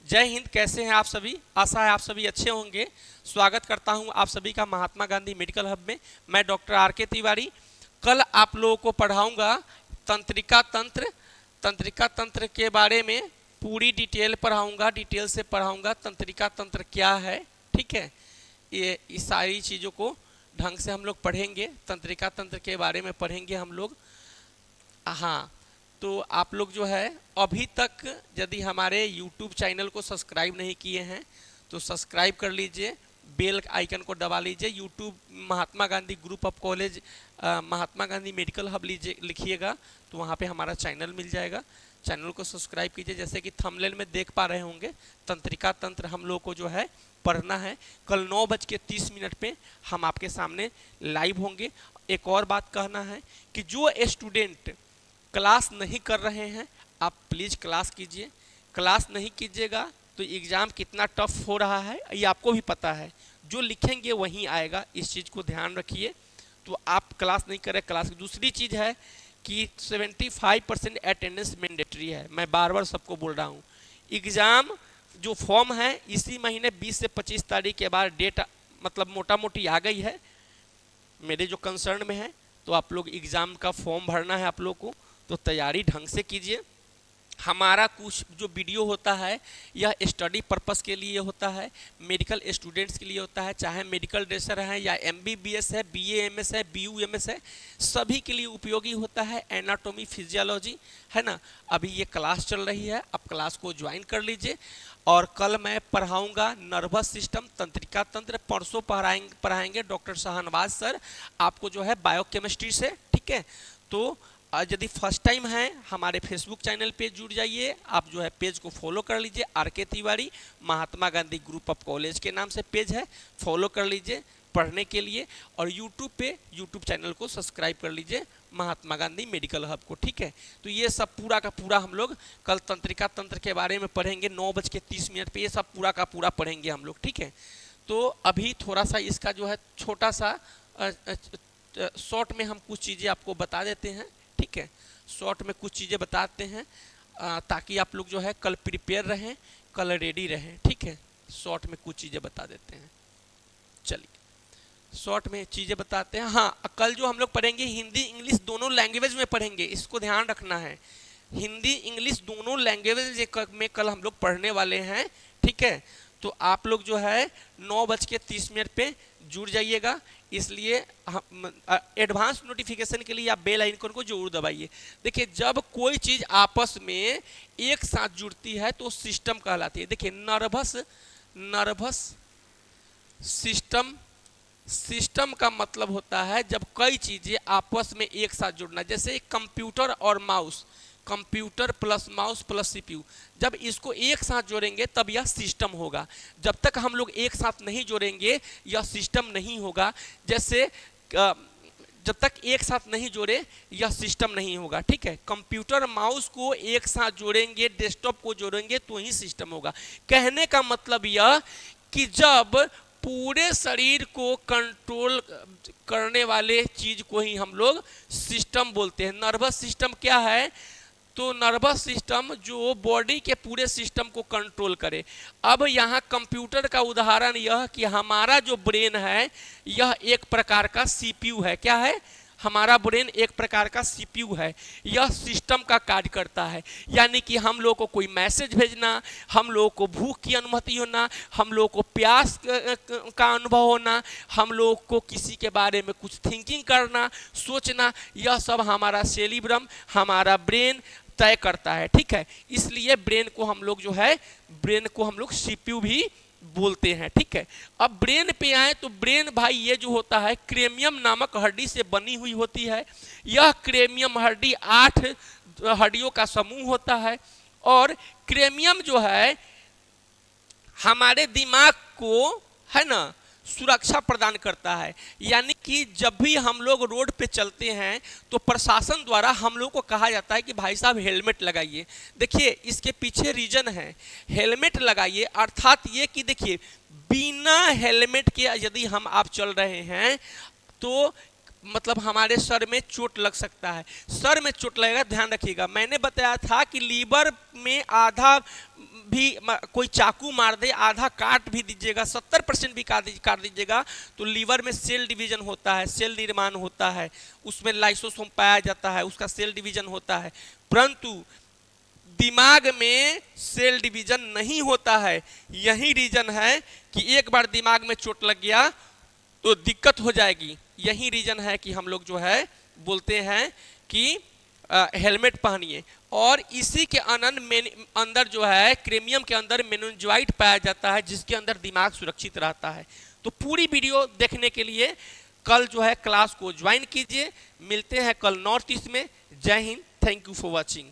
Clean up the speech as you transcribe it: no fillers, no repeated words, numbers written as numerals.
जय हिंद। कैसे हैं आप सभी? आशा है आप सभी अच्छे होंगे। स्वागत करता हूं आप सभी का महात्मा गांधी मेडिकल हब में। मैं डॉक्टर आर.के. तिवारी। कल आप लोगों को पढ़ाऊंगा तंत्रिका तंत्र के बारे में पूरी डिटेल पढ़ाऊंगा, डिटेल से पढ़ाऊंगा तंत्रिका तंत्र क्या है। ठीक है, ये इस सारी चीज़ों को ढंग से हम लोग पढ़ेंगे। तंत्रिका तंत्र के बारे में पढ़ेंगे हम लोग। हाँ, तो आप लोग जो है अभी तक यदि हमारे YouTube चैनल को सब्सक्राइब नहीं किए हैं तो सब्सक्राइब कर लीजिए, बेल आइकन को दबा लीजिए। YouTube Mahatma Gandhi group of college Mahatma Gandhi medical hub लीजिए, लिखिएगा तो वहाँ पे हमारा चैनल मिल जाएगा। चैनल को सब्सक्राइब कीजिए। जैसे कि थंबनेल में देख पा रहे होंगे, तंत्रिका तंत्र हम लोग को जो है पढ़ना है। कल 9:30 पे हम आपके सामने लाइव होंगे। एक और बात कहना है कि जो स्टूडेंट क्लास नहीं कर रहे हैं आप प्लीज़ क्लास कीजिए। क्लास नहीं कीजिएगा तो एग्ज़ाम कितना टफ हो रहा है ये आपको भी पता है। जो लिखेंगे वहीं आएगा, इस चीज़ को ध्यान रखिए। तो आप क्लास नहीं करें, क्लास। दूसरी चीज़ है कि 75% अटेंडेंस मैंडेटरी है। मैं बार बार सबको बोल रहा हूँ। एग्ज़ाम जो फॉर्म है इसी महीने 20 से 25 तारीख के बाद डेट मतलब मोटा मोटी आ गई है मेरे जो कंसर्न में है। तो आप लोग एग्ज़ाम का फॉर्म भरना है आप लोग को, तो तैयारी ढंग से कीजिए। हमारा कुछ जो वीडियो होता है यह स्टडी पर्पस के लिए होता है, मेडिकल स्टूडेंट्स के लिए होता है, चाहे मेडिकल ड्रेसर हैं या MBBS है, BA MS है, BU MS है, सभी के लिए उपयोगी होता है। एनाटॉमी फिजियोलॉजी है ना। अभी ये क्लास चल रही है, आप क्लास को ज्वाइन कर लीजिए। और कल मैं पढ़ाऊंगा नर्वस सिस्टम, तंत्रिका तंत्र। परसों पढ़ाएंगे डॉक्टर शाहनवाज सर आपको जो है बायोकेमिस्ट्री से। ठीक है, तो यदि फर्स्ट टाइम है हमारे फेसबुक चैनल पे जुड़ जाइए। आप जो है पेज को फॉलो कर लीजिए, R K. Tiwari Mahatma Gandhi group of college के नाम से पेज है, फॉलो कर लीजिए पढ़ने के लिए। और यूट्यूब पे यूट्यूब चैनल को सब्सक्राइब कर लीजिए महात्मा गांधी मेडिकल हब को। ठीक है, तो ये सब पूरा का पूरा हम लोग कल तंत्रिका तंत्र के बारे में पढ़ेंगे 9:30 पे। ये सब पूरा का पूरा पढ़ेंगे हम लोग। ठीक है, तो अभी थोड़ा सा इसका जो है छोटा सा शॉर्ट में हम कुछ चीज़ें आपको बता देते हैं। ठीक है, शॉर्ट में कुछ चीज़ें बताते हैं ताकि आप लोग जो है कल प्रिपेयर रहें, कल रेडी रहें। ठीक है, शॉर्ट में कुछ चीज़ें बता देते हैं। चलिए शॉर्ट में चीज़ें बताते हैं। हाँ, कल जो हम लोग पढ़ेंगे हिंदी इंग्लिश दोनों लैंग्वेज में पढ़ेंगे, इसको ध्यान रखना है। हिंदी इंग्लिश दोनों लैंग्वेज में कल हम लोग पढ़ने वाले हैं। ठीक है, तो आप लोग जो है 9:30 पे जुड़ जाइएगा। इसलिए एडवांस नोटिफिकेशन के लिए आप बेल आइकन को जरूर दबाइए। देखिए, जब कोई चीज़ आपस में एक साथ जुड़ती है तो सिस्टम कहलाती है। देखिए, नर्वस सिस्टम का मतलब होता है जब कई चीज़ें आपस में एक साथ जुड़ना। जैसे कंप्यूटर और mouse, computer plus mouse plus CPU, जब इसको एक साथ जोड़ेंगे तब यह सिस्टम होगा। जब तक हम लोग एक साथ नहीं जोड़ेंगे यह सिस्टम नहीं होगा। जैसे जब तक एक साथ नहीं जोड़े यह सिस्टम नहीं होगा। ठीक है, कंप्यूटर माउस को एक साथ जोड़ेंगे, डेस्कटॉप को जोड़ेंगे तो ही सिस्टम होगा। कहने का मतलब यह कि जब पूरे शरीर को कंट्रोल करने वाले चीज को ही हम लोग सिस्टम बोलते हैं। नर्वस सिस्टम क्या है? तो नर्वस सिस्टम जो बॉडी के पूरे सिस्टम को कंट्रोल करे। अब यहाँ कंप्यूटर का उदाहरण यह कि हमारा जो ब्रेन है यह एक प्रकार का CPU है। क्या है? हमारा ब्रेन एक प्रकार का CPU है। यह सिस्टम का कार्य करता है। यानी कि हम लोग को कोई मैसेज भेजना, हम लोग को भूख की अनुमति होना, हम लोग को प्यास का अनुभव होना, हम लोग को किसी के बारे में कुछ थिंकिंग करना, सोचना, यह सब हमारा सेरिब्रम, हमारा ब्रेन तय करता है। ठीक है, इसलिए ब्रेन को हम लोग जो है CPU भी बोलते हैं। ठीक है, अब ब्रेन पे आए तो ब्रेन भाई ये जो होता है क्रेमियम नामक हड्डी से बनी हुई होती है। यह क्रेमियम हड्डी 8 हड्डियों का समूह होता है। और क्रेमियम जो है हमारे दिमाग को है ना सुरक्षा प्रदान करता है। यानी कि जब भी हम लोग रोड पे चलते हैं तो प्रशासन द्वारा हम लोग को कहा जाता है कि भाई साहब हेलमेट लगाइए। देखिए, इसके पीछे रीजन है, हेलमेट लगाइए अर्थात ये कि देखिए बिना हेलमेट के यदि हम आप चल रहे हैं तो मतलब हमारे सर में चोट लग सकता है। सर में चोट लगेगा, ध्यान रखिएगा। मैंने बताया था कि लीवर में आधा भी कोई चाकू मार दे, आधा काट भी दीजिएगा, 70% भी काट दीजिएगा, तो लीवर में सेल डिवीजन होता है, सेल निर्माण होता है, उसमें लाइसोसोम पाया जाता है, उसका सेल डिवीजन होता है। परंतु दिमाग में सेल डिवीजन नहीं होता है। यही रीजन है कि एक बार दिमाग में चोट लग गया तो दिक्कत हो जाएगी। यही रीजन है कि हम लोग जो है बोलते हैं कि हेलमेट पहनिए। और इसी के अंदर जो है क्रेमियम के अंदर मेनिंजाइट पाया जाता है, जिसके अंदर दिमाग सुरक्षित रहता है। तो पूरी वीडियो देखने के लिए कल जो है क्लास को ज्वाइन कीजिए। मिलते हैं कल नॉर्थ ईस्ट में। जय Hind, thank you for watching.